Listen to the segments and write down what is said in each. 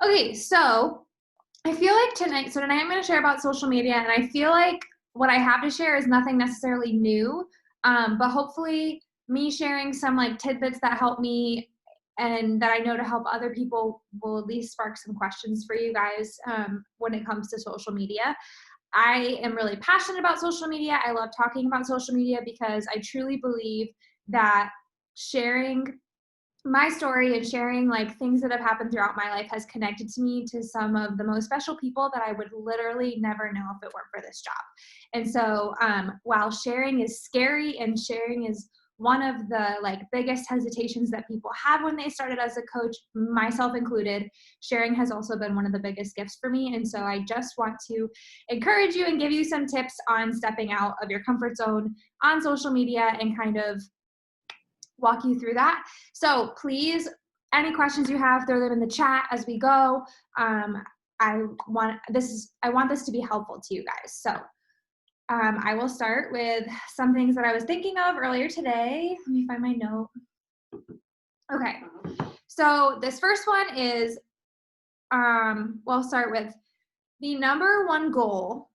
Okay, so I feel like tonight I'm going to share about social media, and I feel like what I have to share is nothing necessarily new, but hopefully me sharing some like tidbits that help me and that I know to help other people will at least spark some questions for you guys when it comes to social media. I am really passionate about social media. I love talking about social media because I truly believe that sharing my story and sharing like things that have happened throughout my life has connected to me to some of the most special people that I would literally never know if it weren't for this job. And so while sharing is scary and sharing is one of the like biggest hesitations that people have when they started as a coach, myself included, sharing has also been one of the biggest gifts for me. And so I just want to encourage you and give you some tips on stepping out of your comfort zone on social media and kind of walk you through that. So please, any questions you have, throw them in the chat as we go. I want this to be helpful to you guys. So I will start with some things that I was thinking of earlier today. Let me find my note. Okay, so this first one is, we'll start with the number one goal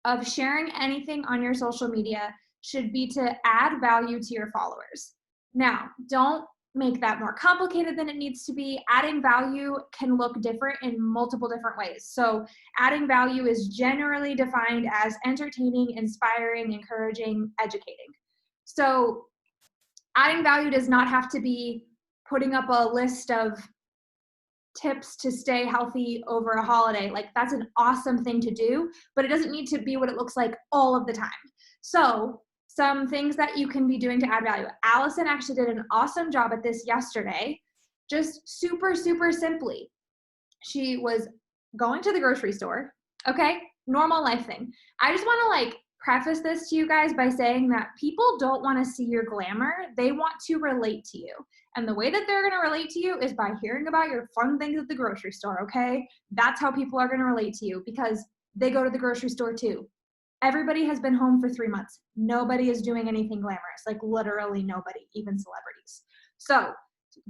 of sharing anything on your social media should be to add value to your followers. Now, don't make that more complicated than it needs to be. Adding value can look different in multiple different ways. So adding value is generally defined as entertaining, inspiring, encouraging, educating. So adding value does not have to be putting up a list of tips to stay healthy over a holiday. Like that's an awesome thing to do, but it doesn't need to be what it looks like all of the time. So some things that you can be doing to add value. Allison actually did an awesome job at this yesterday, just super, super simply. She was going to the grocery store, okay? Normal life thing. I just want to like preface this to you guys by saying that people don't want to see your glamour. They want to relate to you. And the way that they're going to relate to you is by hearing about your fun things at the grocery store, okay? That's how people are going to relate to you because they go to the grocery store too. Everybody has been home for 3 months. Nobody is doing anything glamorous, like literally nobody, even celebrities. So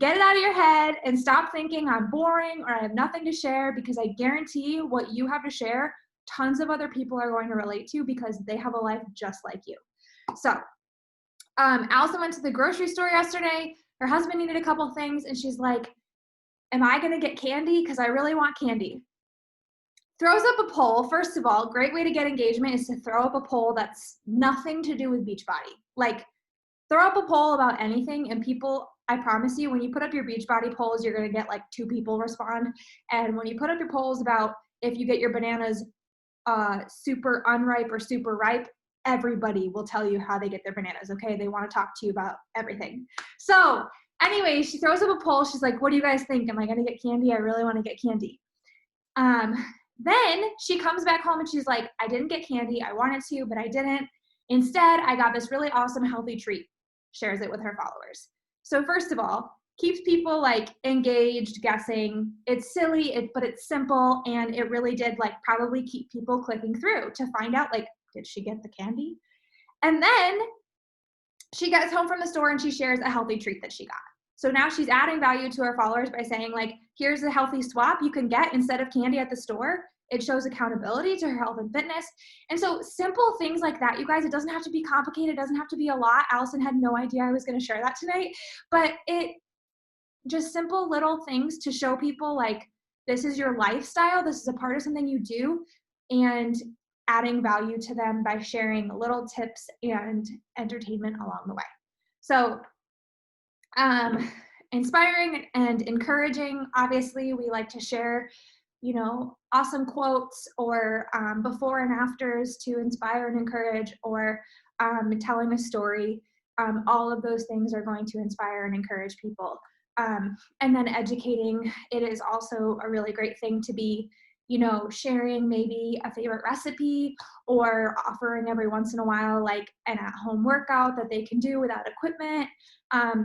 get it out of your head and stop thinking I'm boring or I have nothing to share, because I guarantee what you have to share, tons of other people are going to relate to because they have a life just like you. So Allison went to the grocery store yesterday. Her husband needed a couple things and she's like, am I going to get candy? Because I really want candy. Throws up a poll. First of all, great way to get engagement is to throw up a poll that's nothing to do with Beachbody. Like throw up a poll about anything and people, I promise you, when you put up your Beachbody polls, you're going to get like 2 people respond. And when you put up your polls about if you get your bananas super unripe or super ripe, everybody will tell you how they get their bananas, okay? They want to talk to you about everything. So anyway, she throws up a poll. She's like, what do you guys think? Am I going to get candy? I really want to get candy. Then she comes back home and she's like, I didn't get candy. I wanted to, but I didn't. Instead, I got this really awesome healthy treat. Shares it with her followers. So first of all, keeps people like engaged, guessing. It's silly, but it's simple, and it really did like probably keep people clicking through to find out like, did she get the candy? And then she gets home from the store and she shares a healthy treat that she got. So now she's adding value to her followers by saying like, here's a healthy swap you can get instead of candy at the store. It shows accountability to her health and fitness. And so simple things like that, you guys, it doesn't have to be complicated. It doesn't have to be a lot. Allison had no idea I was going to share that tonight, but it just simple little things to show people like, this is your lifestyle. This is a part of something you do, and adding value to them by sharing little tips and entertainment along the way. So inspiring and encouraging. Obviously, we like to share, awesome quotes or before and afters to inspire and encourage, or telling a story. All of those things are going to inspire and encourage people. And then educating, it is also a really great thing to be, sharing maybe a favorite recipe or offering every once in a while like an at-home workout that they can do without equipment,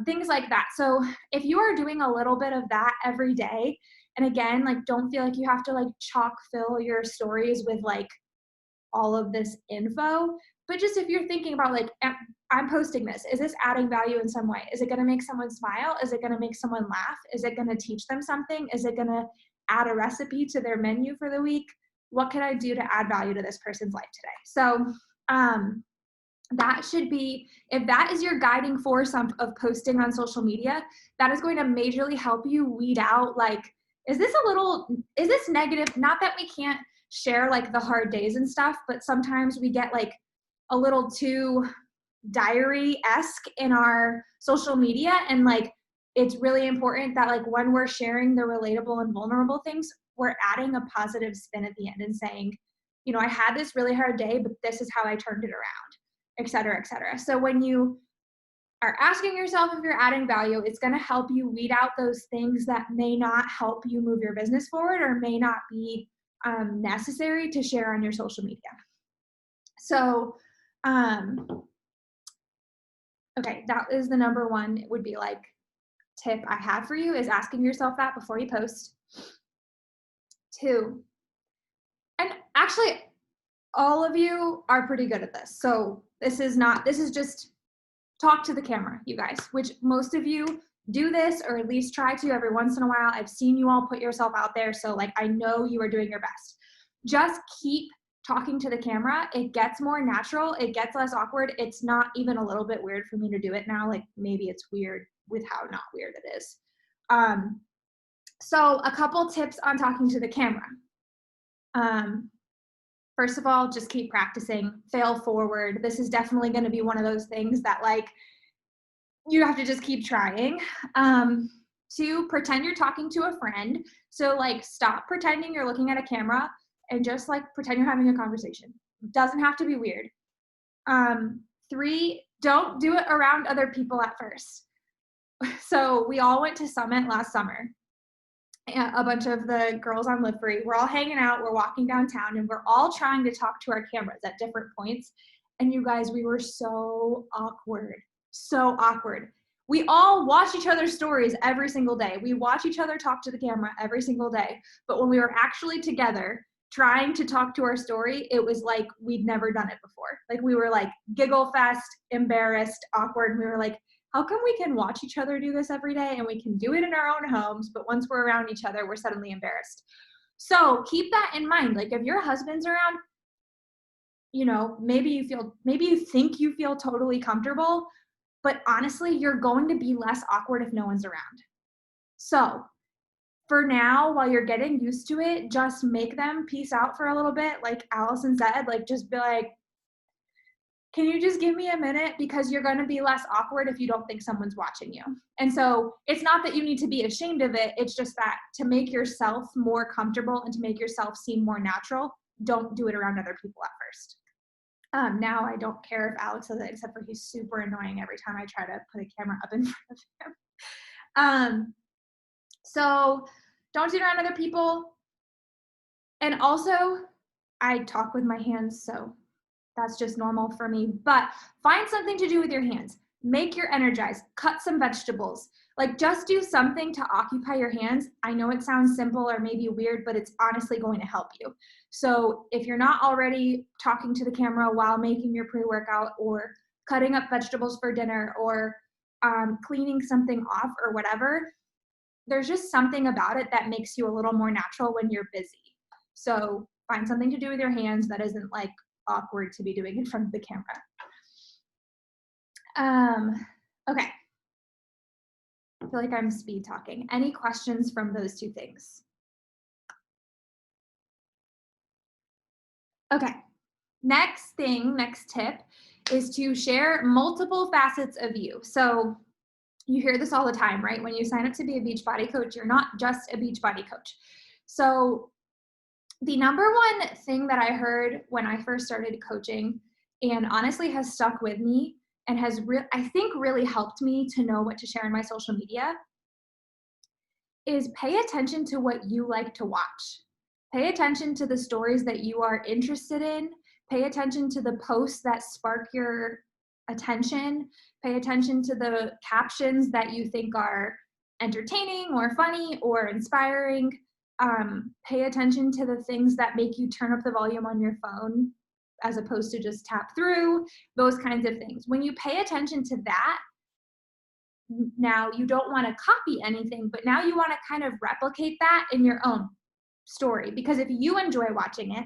things like that. So if you are doing a little bit of that every day, and again, like don't feel like you have to like chock fill your stories with like all of this info, but just if you're thinking about like, I'm posting this, is this adding value in some way? Is it going to make someone smile? Is it going to make someone laugh? Is it going to teach them something? Is it going to add a recipe to their menu for the week. What can I do to add value to this person's life today? So that should be, if that is your guiding force of posting on social media, that is going to majorly help you weed out, like, is this negative? Not that we can't share like the hard days and stuff, but sometimes we get like a little too diary-esque in our social media. And like, it's really important that like when we're sharing the relatable and vulnerable things, we're adding a positive spin at the end and saying, you know, I had this really hard day, but this is how I turned it around, et cetera, et cetera. So when you are asking yourself if you're adding value, it's going to help you weed out those things that may not help you move your business forward or may not be necessary to share on your social media. So, okay, that is the number one. It would be like tip I have for you is asking yourself that before you post. 2, and actually all of you are pretty good at this. So this is just talk to the camera, you guys, which most of you do this or at least try to every once in a while. I've seen you all put yourself out there. So like, I know you are doing your best. Just keep talking to the camera. It gets more natural. It gets less awkward. It's not even a little bit weird for me to do it now. Like maybe it's weird with how not weird it is. So a couple tips on talking to the camera. First of all, just keep practicing, fail forward. This is definitely going to be one of those things that like you have to just keep trying. 2, pretend you're talking to a friend. So like stop pretending you're looking at a camera and just like pretend you're having a conversation. It doesn't have to be weird. 3, don't do it around other people at first. So we all went to Summit last summer. A bunch of the girls on Live Free, we're all hanging out, we're walking downtown, and we're all trying to talk to our cameras at different points. And you guys, we were so awkward. So awkward. We all watch each other's stories every single day. We watch each other talk to the camera every single day. But when we were actually together trying to talk to our story, it was like we'd never done it before. Like we were like giggle fest, embarrassed, awkward. And we were like, how come we can watch each other do this every day and we can do it in our own homes, but once we're around each other, we're suddenly embarrassed. So keep that in mind. Like if your husband's around, you know, maybe you think you feel totally comfortable, but honestly, you're going to be less awkward if no one's around. So for now, while you're getting used to it, just make them peace out for a little bit. Like Allison said, like just be like, can you just give me a minute? Because you're going to be less awkward if you don't think someone's watching you. And so it's not that you need to be ashamed of it. It's just that to make yourself more comfortable and to make yourself seem more natural, don't do it around other people at first. Now I don't care if Alex does it, except for he's super annoying every time I try to put a camera up in front of him. So don't do it around other people. And also, I talk with my hands, so that's just normal for me. But find something to do with your hands. Make your energize. Cut some vegetables. Like just do something to occupy your hands. I know it sounds simple or maybe weird, but it's honestly going to help you. So if you're not already talking to the camera while making your pre-workout or cutting up vegetables for dinner or cleaning something off or whatever, there's just something about it that makes you a little more natural when you're busy. So find something to do with your hands that isn't like awkward to be doing in front of the camera. Okay. I feel like I'm speed talking. Any questions from those 2 things? Okay. Next tip is to share multiple facets of you. So you hear this all the time, right? When you sign up to be a Beachbody coach, you're not just a Beachbody coach. So the number one thing that I heard when I first started coaching and honestly has stuck with me and has I think really helped me to know what to share in my social media is pay attention to what you like to watch. Pay attention to the stories that you are interested in. Pay attention to the posts that spark your attention. Pay attention to the captions that you think are entertaining or funny or inspiring. Pay attention to the things that make you turn up the volume on your phone as opposed to just tap through, those kinds of things. When you pay attention to that, now you don't want to copy anything, but now you want to kind of replicate that in your own. story, because if you enjoy watching it,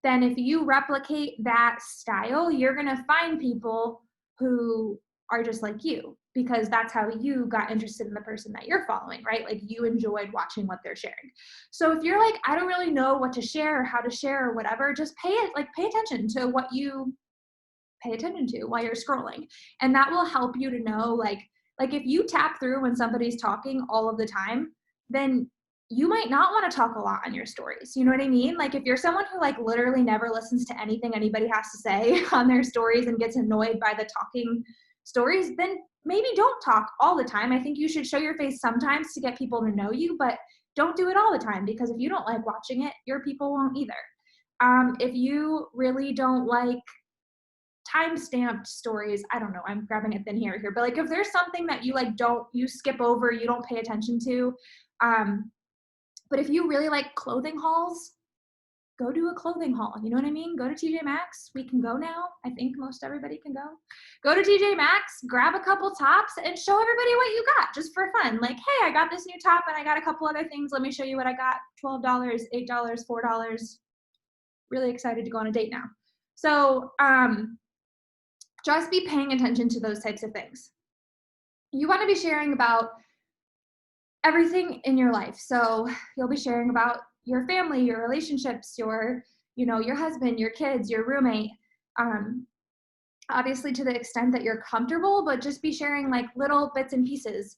then if you replicate that style, you're going to find people who are just like you, because that's how you got interested in the person that you're following, right? Like you enjoyed watching what they're sharing. So if you're like, I don't really know what to share or how to share or whatever, just pay attention to what you pay attention to while you're scrolling. And that will help you to know, like if you tap through when somebody's talking all of the time, then you might not want to talk a lot on your stories. You know what I mean? Like if you're someone who like literally never listens to anything anybody has to say on their stories and gets annoyed by the talking stories, then maybe don't talk all the time. I think you should show your face sometimes to get people to know you, but don't do it all the time, because if you don't like watching it, your people won't either. If you really don't like time-stamped stories, I don't know, I'm grabbing a thin hair here, but like if there's something that you like you skip over, you don't pay attention to, but if you really like clothing hauls, go do a clothing haul. You know what I mean? Go to TJ Maxx. We can go now. I think most everybody can go. Go to TJ Maxx, grab a couple tops, and show everybody what you got, just for fun. Like, hey, I got this new top and I got a couple other things. Let me show you what I got. $12, $8, $4. Really excited to go on a date now. So just be paying attention to those types of things. You want to be sharing about everything in your life. So you'll be sharing about your family, your relationships, your husband, your kids, your roommate. Obviously to the extent that you're comfortable, but just be sharing like little bits and pieces.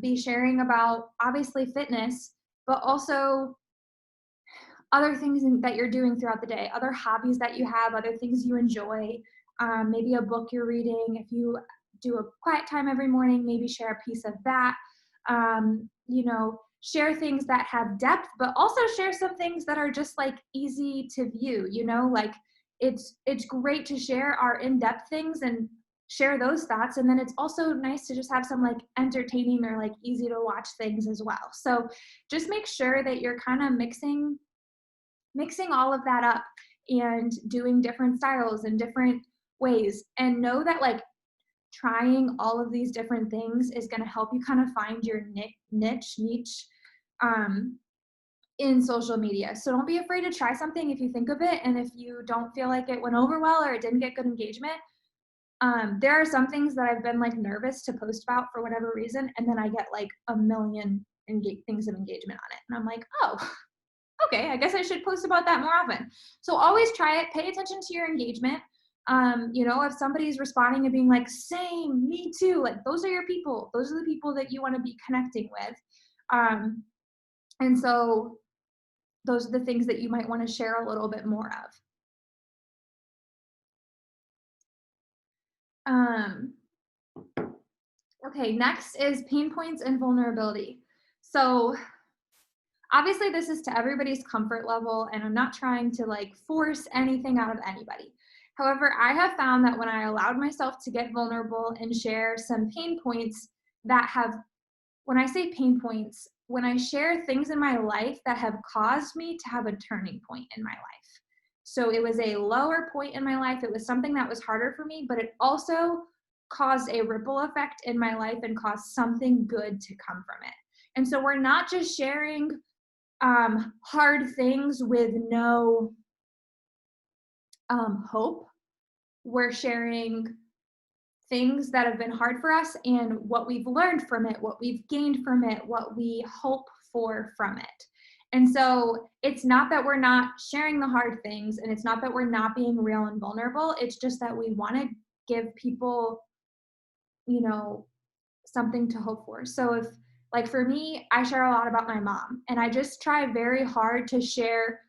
Be sharing about obviously fitness, but also other things that you're doing throughout the day, other hobbies that you have, other things you enjoy, maybe a book you're reading. If you do a quiet time every morning, maybe share a piece of that. Share things that have depth, but also share some things that are just like easy to view, like it's great to share our in-depth things and share those thoughts. And then it's also nice to just have some like entertaining or like easy to watch things as well. So just make sure that you're kind of mixing all of that up and doing different styles and different ways, and know that like trying all of these different things is going to help you kind of find your niche in social media. So don't be afraid to try something if you think of it, and if you don't feel like it went over well or it didn't get good engagement. There are some things that I've been like nervous to post about for whatever reason, and then I get like a million things of engagement on it, and I'm like, oh, okay, I guess I should post about that more often. So always try it. Pay attention to your engagement. If somebody's responding and being like, same, me too, like those are your people. Those are the people that you want to be connecting with. And so those are the things that you might want to share a little bit more of. Okay, next is pain points and vulnerability. So obviously this is to everybody's comfort level, and I'm not trying to like force anything out of anybody. However, I have found that when I allowed myself to get vulnerable and share some pain points when I say pain points, when I share things in my life that have caused me to have a turning point in my life. So it was a lower point in my life. It was something that was harder for me, but it also caused a ripple effect in my life and caused something good to come from it. And so we're not just sharing hard things with no hope. We're sharing things that have been hard for us and what we've learned from it, what we've gained from it, what we hope for from it. And so it's not that we're not sharing the hard things, and it's not that we're not being real and vulnerable. It's just that we want to give people, something to hope for. So if, like for me, I share a lot about my mom, and I just try very hard to share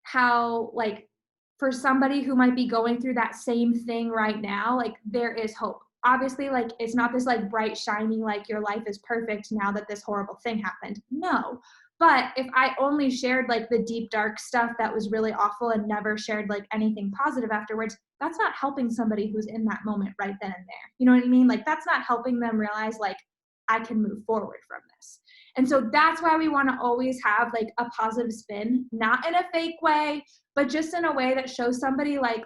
how, like, for somebody who might be going through that same thing right now, like there is hope. Obviously, like it's not this like bright, shiny, like your life is perfect now that this horrible thing happened. No. But if I only shared like the deep, dark stuff that was really awful and never shared like anything positive afterwards, that's not helping somebody who's in that moment right then and there. You know what I mean? Like that's not helping them realize like I can move forward from this. And so that's why we want to always have like a positive spin, not in a fake way, but just in a way that shows somebody like,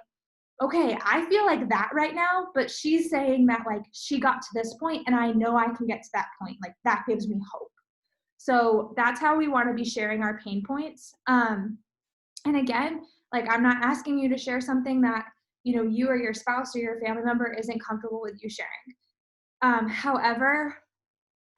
okay, I feel like that right now, but she's saying that like she got to this point and I know I can get to that point. Like that gives me hope. So that's how we want to be sharing our pain points. And again, like, I'm not asking you to share something that, you or your spouse or your family member isn't comfortable with you sharing. However,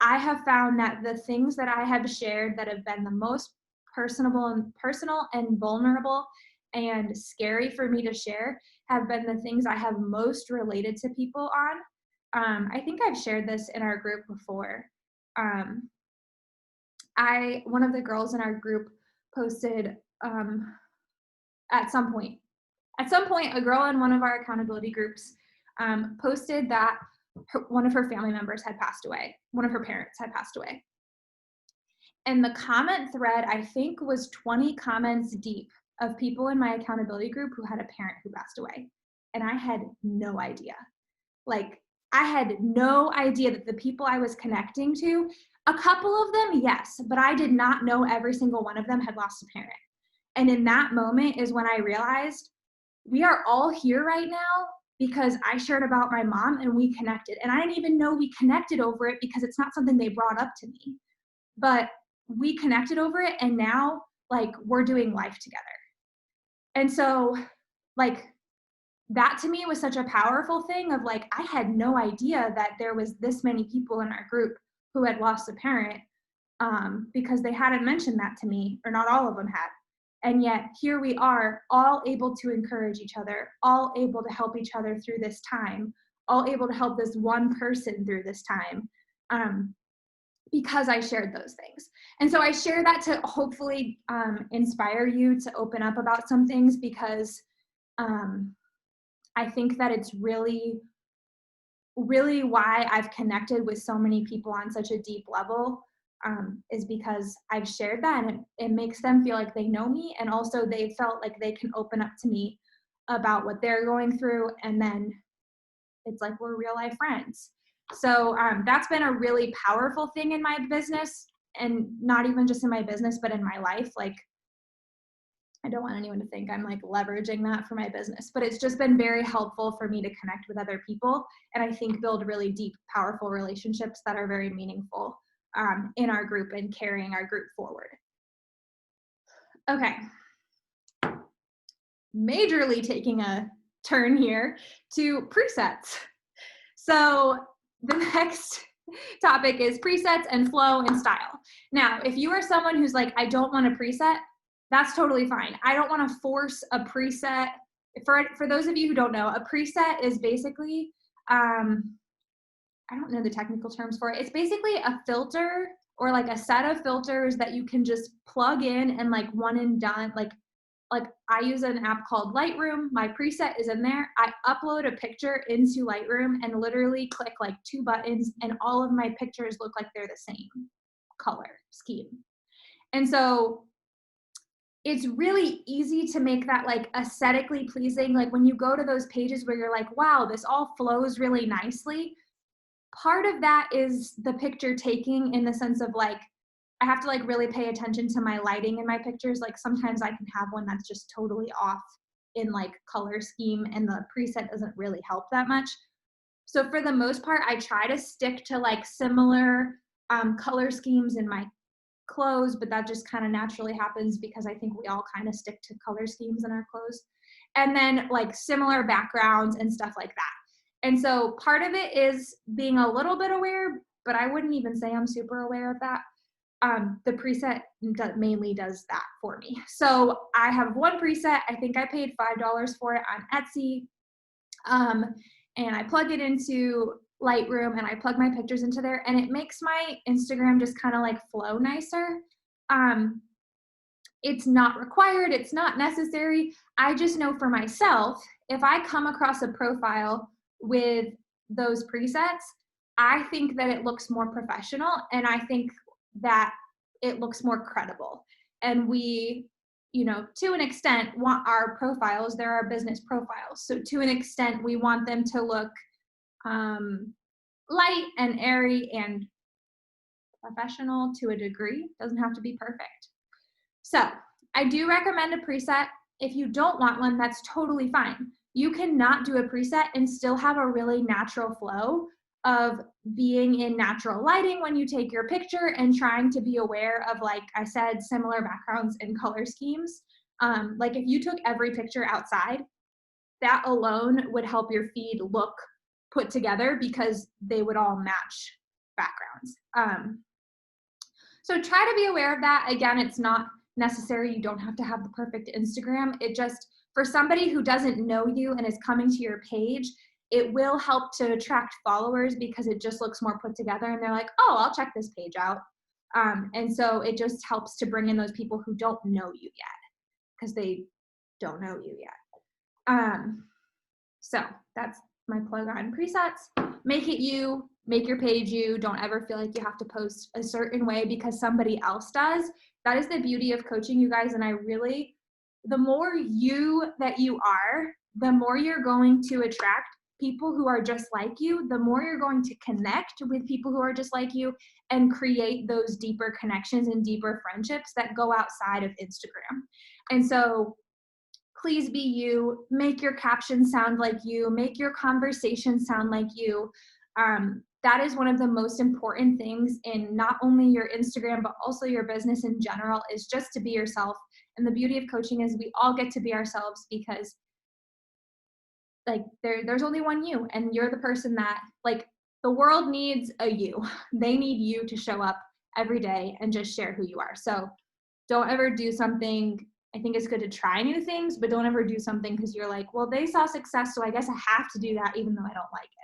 I have found that the things that I have shared that have been the most personal and vulnerable and scary for me to share have been the things I have most related to people on. I think I've shared this in our group before. Um, one of the girls in our group posted, at some point, a girl in one of our accountability groups posted that one of her family members had passed away. One of her parents had passed away. And the comment thread, I think, was 20 comments deep of people in my accountability group who had a parent who passed away. And I had no idea. Like, I had no idea that the people I was connecting to, a couple of them, yes, but I did not know every single one of them had lost a parent. And in that moment is when I realized we are all here right now because I shared about my mom and we connected. And I didn't even know we connected over it because it's not something they brought up to me. But we connected over it, and now, like, we're doing life together. And so, like, that to me was such a powerful thing of, like, I had no idea that there was this many people in our group who had lost a parent, because they hadn't mentioned that to me, or not all of them had. And yet here we are, all able to encourage each other, all able to help each other through this time, all able to help this one person through this time, because I shared those things. And so I share that to hopefully inspire you to open up about some things, because I think that it's really, really why I've connected with so many people on such a deep level, is because I've shared that, and it makes them feel like they know me, and also they felt like they can open up to me about what they're going through, and then it's like we're real life friends. So that's been a really powerful thing in my business, and not even just in my business, but in my life. Like, I don't want anyone to think I'm like leveraging that for my business, but it's just been very helpful for me to connect with other people, and I think build really deep, powerful relationships that are very meaningful in our group and carrying our group forward. Okay. Majorly taking a turn here to presets. So the next topic is presets and flow and style. Now, if you are someone who's like, I don't want a preset, that's totally fine. I don't want to force a preset. For those of you who don't know, a preset is basically, I don't know the technical terms for it. It's basically a filter, or like a set of filters that you can just plug in and like one and done. Like I use an app called Lightroom. My preset is in there. I upload a picture into Lightroom and literally click like 2 buttons, and all of my pictures look like they're the same color scheme. And so it's really easy to make that like aesthetically pleasing. Like when you go to those pages where you're like, wow, this all flows really nicely. Part of that is the picture taking, in the sense of like, I have to like really pay attention to my lighting in my pictures. Like sometimes I can have one that's just totally off in like color scheme, and the preset doesn't really help that much. So for the most part, I try to stick to like similar color schemes in my clothes, but that just kind of naturally happens because I think we all kind of stick to color schemes in our clothes. And then like similar backgrounds and stuff like that. And so part of it is being a little bit aware, but I wouldn't even say I'm super aware of that. The preset mainly does that for me. So I have one preset. I think I paid $5 for it on Etsy. And I plug it into Lightroom, and I plug my pictures into there, and it makes my Instagram just kind of like flow nicer. It's not required. It's not necessary. I just know for myself, if I come across a profile with those presets, I think that it looks more professional, and I think that it looks more credible. And we, to an extent, want our profiles, there are business profiles. So to an extent, we want them to look light and airy and professional to a degree. Doesn't have to be perfect. So I do recommend a preset. If you don't want one, that's totally fine. You can not do a preset and still have a really natural flow. of being in natural lighting when you take your picture and trying to be aware of, like I said, similar backgrounds and color schemes. Like if you took every picture outside, that alone would help your feed look put together because they would all match backgrounds. So try to be aware of that. Again, it's not necessary. You don't have to have the perfect Instagram. It just, for somebody who doesn't know you and is coming to your page, it will help to attract followers because it just looks more put together and they're like, oh, I'll check this page out. And so it just helps to bring in those people who don't know you yet because they don't know you yet. So that's my plug on presets. Make it you, make your page you. Don't ever feel like you have to post a certain way because somebody else does. That is the beauty of coaching, you guys. And I really, the more you that you are, the more you're going to attract people who are just like you, the more you're going to connect with people who are just like you and create those deeper connections and deeper friendships that go outside of Instagram. And so please be you, make your captions sound like you, make your conversation sound like you. That is one of the most important things in not only your Instagram, but also your business in general, is just to be yourself. And the beauty of coaching is we all get to be ourselves because like there's only one you, and you're the person that, like, the world needs a you. They need you to show up every day and just share who you are. So don't ever do something. I think it's good to try new things, but don't ever do something because you're like, well, they saw success, so I guess I have to do that even though I don't like it.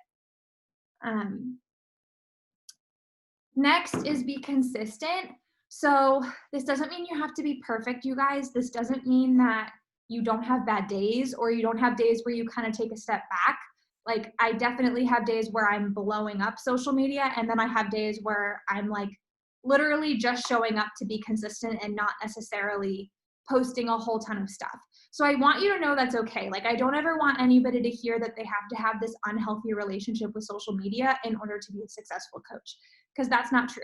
Next is be consistent. So this doesn't mean you have to be perfect, you guys. This doesn't mean that you don't have bad days or you don't have days where you kind of take a step back. Like I definitely have days where I'm blowing up social media, and then I have days where I'm like literally just showing up to be consistent and not necessarily posting a whole ton of stuff. So I want you to know that's okay. Like I don't ever want anybody to hear that they have to have this unhealthy relationship with social media in order to be a successful coach, because that's not true.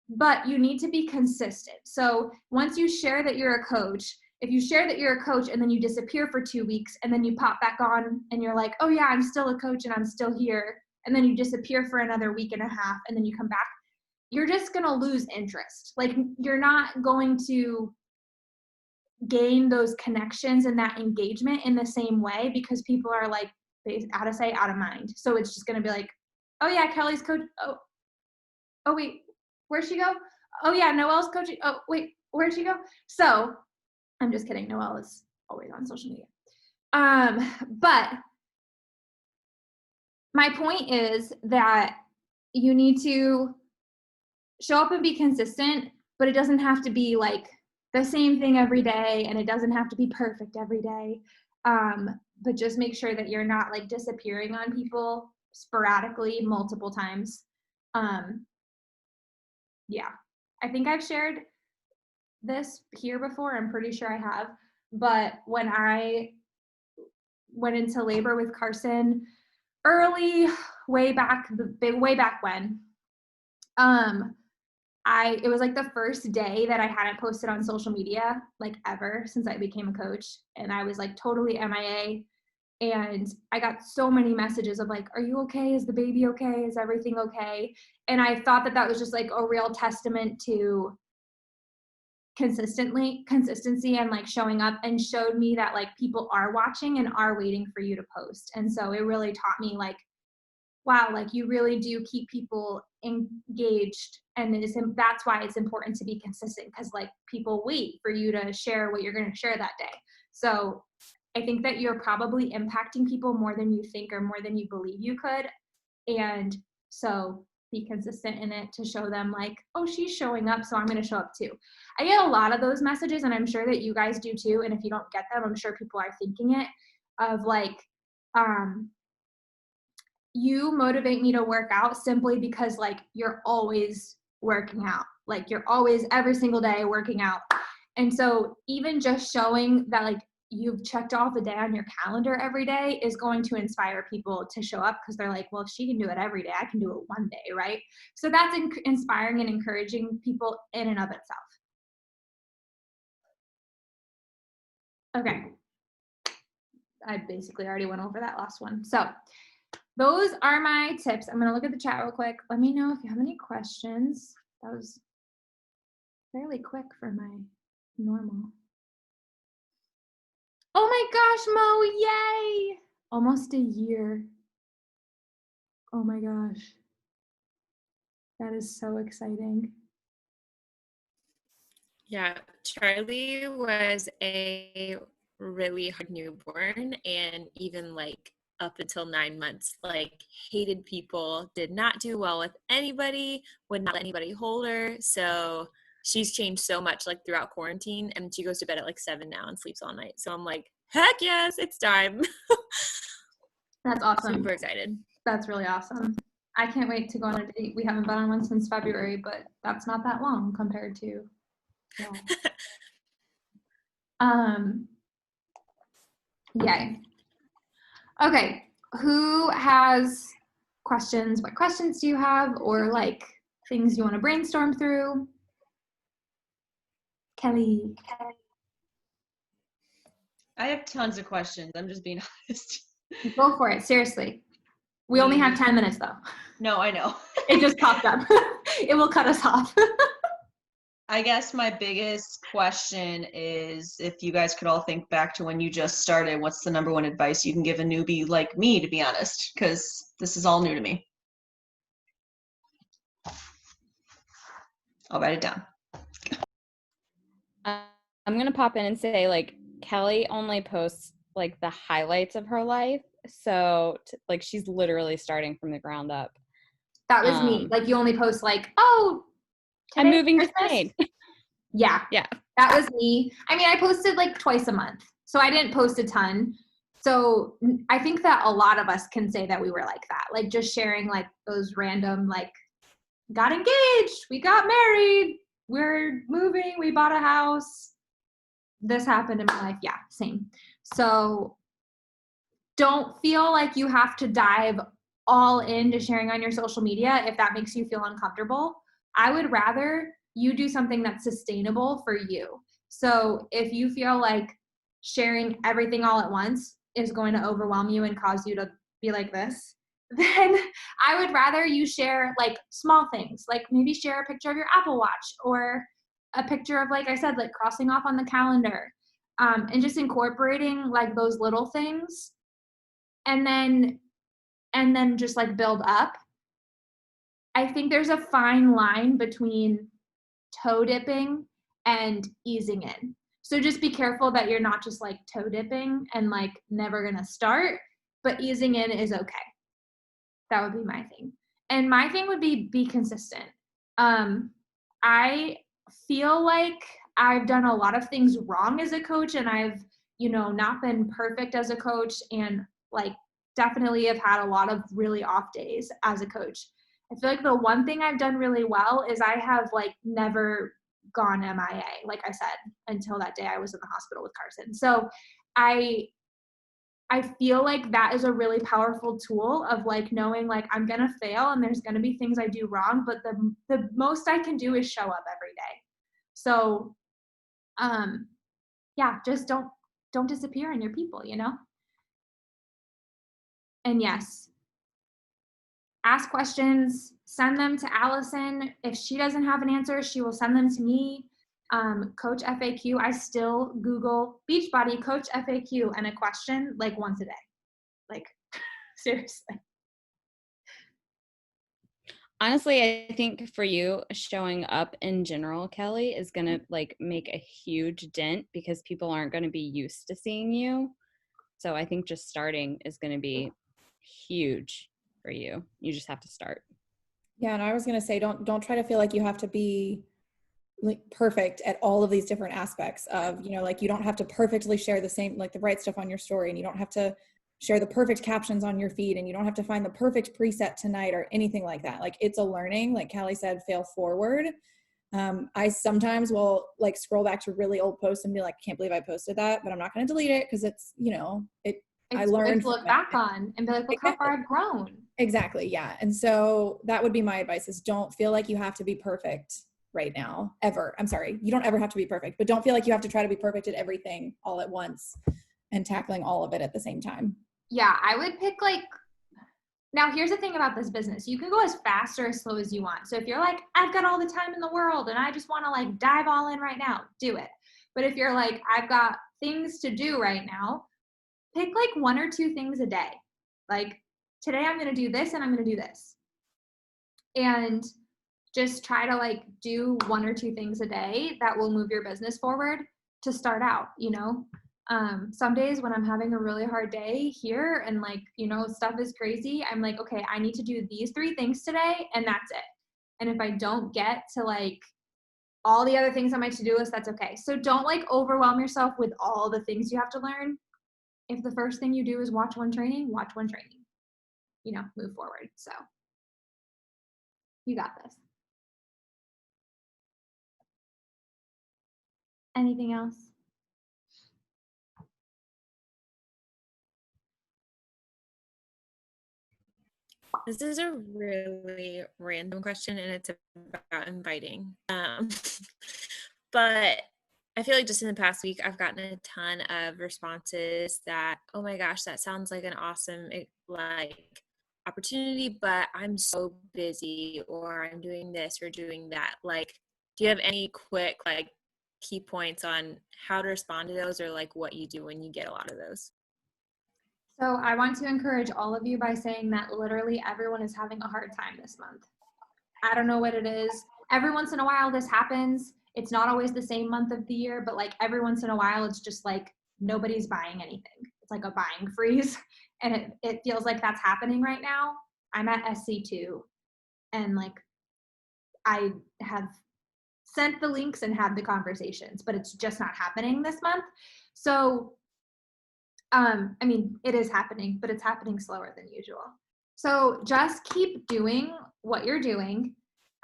But you need to be consistent. So once you share that you're a coach, if you share that you're a coach and then you disappear for 2 weeks and then you pop back on and you're like, oh yeah, I'm still a coach and I'm still here, and then you disappear for another week and a half and then you come back, you're just going to lose interest. Like you're not going to gain those connections and that engagement in the same way because people are like, out of sight, out of mind. So it's just going to be like, oh yeah, Kelly's coach. Oh wait, where'd she go? Oh yeah, Noelle's coaching. Oh wait, where'd she go? So I'm just kidding. Noelle is always on social media. But my point is that you need to show up and be consistent, but it doesn't have to be like the same thing every day, and it doesn't have to be perfect every day. But just make sure that you're not like disappearing on people sporadically multiple times. Yeah, I think I've shared this here before. I'm pretty sure I have. But when I went into labor with Carson early, way back when, it was like the first day that I hadn't posted on social media like ever since I became a coach, and I was like totally MIA. And I got so many messages of like, are you okay? Is the baby okay? Is everything okay? And I thought that was just like a real testament to consistency and like showing up, and showed me that like people are watching and are waiting for you to post. And so it really taught me like, wow, like you really do keep people engaged, and that's why it's important to be consistent, because like people wait for you to share what you're going to share that day. So I think that you're probably impacting people more than you think or more than you believe you could. And so be consistent in it to show them like, oh, she's showing up, so I'm going to show up too. I get a lot of those messages, and I'm sure that you guys do too. And if you don't get them, I'm sure people are thinking it, of like, you motivate me to work out simply because like you're always working out. Like you're always every single day working out. And so even just showing that like you've checked off a day on your calendar every day is going to inspire people to show up, because they're like, well, if she can do it every day, I can do it one day, right? So that's inspiring and encouraging people in and of itself. Okay. I basically already went over that last one. So those are my tips. I'm going to look at the chat real quick. Let me know if you have any questions. That was fairly quick for my normal. Oh my gosh, Mo, yay! Almost a year. Oh my gosh. That is so exciting. Yeah, Charlie was a really hard newborn, and even like up until 9 months, like hated people, did not do well with anybody, would not let anybody hold her. So she's changed so much like throughout quarantine, and she goes to bed at like 7 now and sleeps all night. So I'm like, heck yes, it's time. That's awesome. Super excited. That's really awesome. I can't wait to go on a date. We haven't been on one since February, but that's not that long compared to, yeah. Yay. Okay, who has questions? What questions do you have, or like things you want to brainstorm through? Kelly. I have tons of questions. I'm just being honest. Go for it, seriously. We only have 10 minutes though. No, I know. It just popped up. It will cut us off. I guess my biggest question is if you guys could all think back to when you just started, what's the number one advice you can give a newbie like me, to be honest? Because this is all new to me. I'll write it down. I'm going to pop in and say, like, Kelly only posts, like, the highlights of her life. So, like, she's literally starting from the ground up. That was me. Like, you only post, like, oh, I'm moving to Spain. Yeah. Yeah. That was me. I mean, I posted, like, twice a month. So I didn't post a ton. So I think that a lot of us can say that we were like that. Like, just sharing, like, those random, like, got engaged, we got married, we're moving, we bought a house, this happened in my life. Yeah, same. So don't feel like you have to dive all into sharing on your social media if that makes you feel uncomfortable. I would rather you do something that's sustainable for you. So if you feel like sharing everything all at once is going to overwhelm you and cause you to be like this, then I would rather you share like small things, like maybe share a picture of your Apple Watch or a picture of, like I said, like crossing off on the calendar, and just incorporating like those little things, and then just like build up. I think there's a fine line between toe dipping and easing in. So just be careful that you're not just like toe dipping and like never gonna start, but easing in is okay. That would be my thing. And my thing would be consistent. I feel like I've done a lot of things wrong as a coach, and I've, not been perfect as a coach, and like definitely have had a lot of really off days as a coach. I feel like the one thing I've done really well is I have like never gone MIA, like I said, until that day I was in the hospital with Carson. So I feel like that is a really powerful tool of like knowing like I'm going to fail and there's going to be things I do wrong, but the most I can do is show up every day. So, yeah, just don't disappear in your people, And yes, ask questions, send them to Allison. If she doesn't have an answer, she will send them to me. Coach FAQ, I still Google Beachbody Coach FAQ and a question like once a day. Like, seriously. Honestly, I think for you, showing up in general, Kelly, is going to like make a huge dent because people aren't going to be used to seeing you. So I think just starting is going to be huge for you. You just have to start. Yeah, and I was going to say, don't try to feel like you have to be like perfect at all of these different aspects of, like you don't have to perfectly share the same, like the right stuff on your story, and you don't have to share the perfect captions on your feed, and you don't have to find the perfect preset tonight or anything like that. Like it's a learning, like Callie said, fail forward. I sometimes will like scroll back to really old posts and be like, can't believe I posted that, but I'm not going to delete it because it's, I learned to look back on and be like, look how far I've grown. Exactly. Yeah. And so that would be my advice is don't feel like you have to be perfect right now, ever. I'm sorry. You don't ever have to be perfect, but don't feel like you have to try to be perfect at everything all at once and tackling all of it at the same time. Yeah. I would pick like Now, here's the thing about this business. You can go as fast or as slow as you want. So if you're like, I've got all the time in the world and I just want to like dive all in right now, do it. But if you're like, I've got things to do right now, pick like 1 or 2 things a day. Like today I'm going to do this and I'm going to do this. And just try to like do 1 or 2 things a day that will move your business forward to start out, you know. Some days when I'm having a really hard day here and like, you know, stuff is crazy, I'm like, okay, I need to do these 3 things today and that's it. And if I don't get to like all the other things on my to-do list, that's okay. So don't like overwhelm yourself with all the things you have to learn. If the first thing you do is watch 1 training, you know, move forward. So you got this. Anything else? This is a really random question and it's about inviting. But I feel like just in the past week, I've gotten a ton of responses that, oh my gosh, that sounds like an awesome like opportunity, but I'm so busy or I'm doing this or doing that. Like, do you have any quick like key points on how to respond to those or like what you do when you get a lot of those? So I want to encourage all of you by saying that literally everyone is having a hard time this month. I don't know what it is. Every once in a while this happens. It's not always the same month of the year, but like every once in a while it's just like nobody's buying anything. It's like a buying freeze. And it feels like that's happening right now. I'm at SC2 and like I have sent the links and had the conversations, but it's just not happening this month. So I mean, it is happening, but it's happening slower than usual. So just keep doing what you're doing.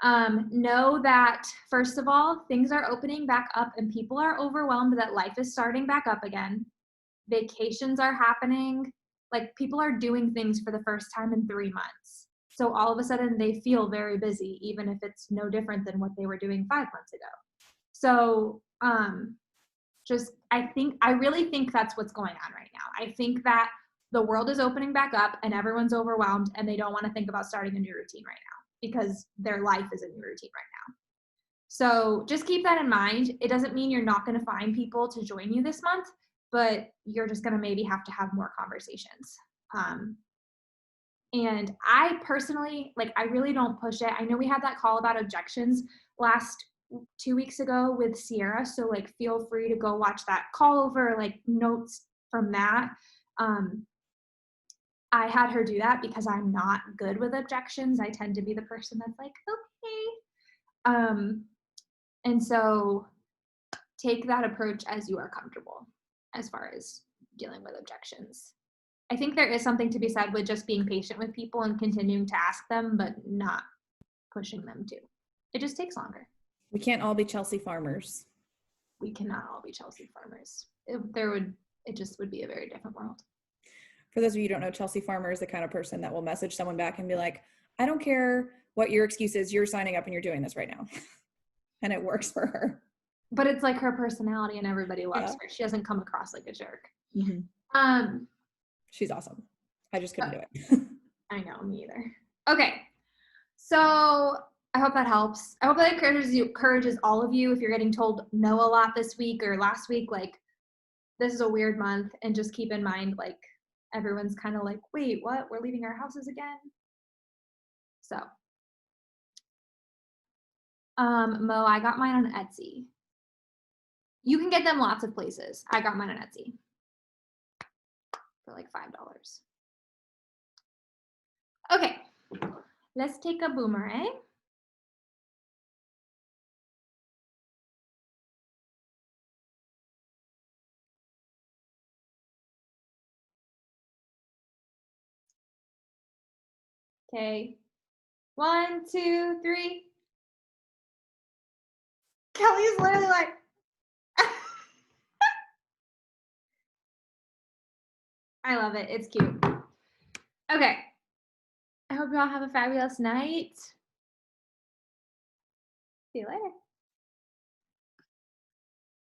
Know that, first of all, things are opening back up and people are overwhelmed that life is starting back up again. Vacations are happening. Like people are doing things for the first time in 3 months. So all of a sudden they feel very busy, even if it's no different than what they were doing 5 months ago. So, I really think that's what's going on right now. I think that the world is opening back up and everyone's overwhelmed and they don't want to think about starting a new routine right now because their life is a new routine right now. So just keep that in mind. It doesn't mean you're not going to find people to join you this month, but you're just going to maybe have to have more conversations. And I personally, like, I really don't push it. I know we had that call about objections last 2 weeks ago with Sierra. So like, feel free to go watch that call over, like notes from that. I had her do that because I'm not good with objections. I tend to be the person that's like, okay. And so take that approach as you are comfortable as far as dealing with objections. I think there is something to be said with just being patient with people and continuing to ask them, but not pushing them to. It just takes longer. We can't all be Chelsea farmers. We cannot all be Chelsea farmers. It just would be a very different world. For those of you who don't know, Chelsea Farmer is the kind of person that will message someone back and be like, I don't care what your excuse is, you're signing up and you're doing this right now. And it works for her. But it's like her personality and everybody loves her. She doesn't come across like a jerk. Mm-hmm. She's awesome. I just couldn't do it. I know, me either. Okay. So I hope that helps. I hope that encourages all of you if you're getting told no a lot this week or last week, like this is a weird month, and just keep in mind, like, everyone's kind of like, wait, what? We're leaving our houses again? So, Mo, I got mine on Etsy. You can get them lots of places. I got mine on Etsy for like $5. Okay, let's take a boomerang. Okay, 1, 2, 3. Kelly's literally like, I love it. It's cute. Okay. I hope you all have a fabulous night. See you later.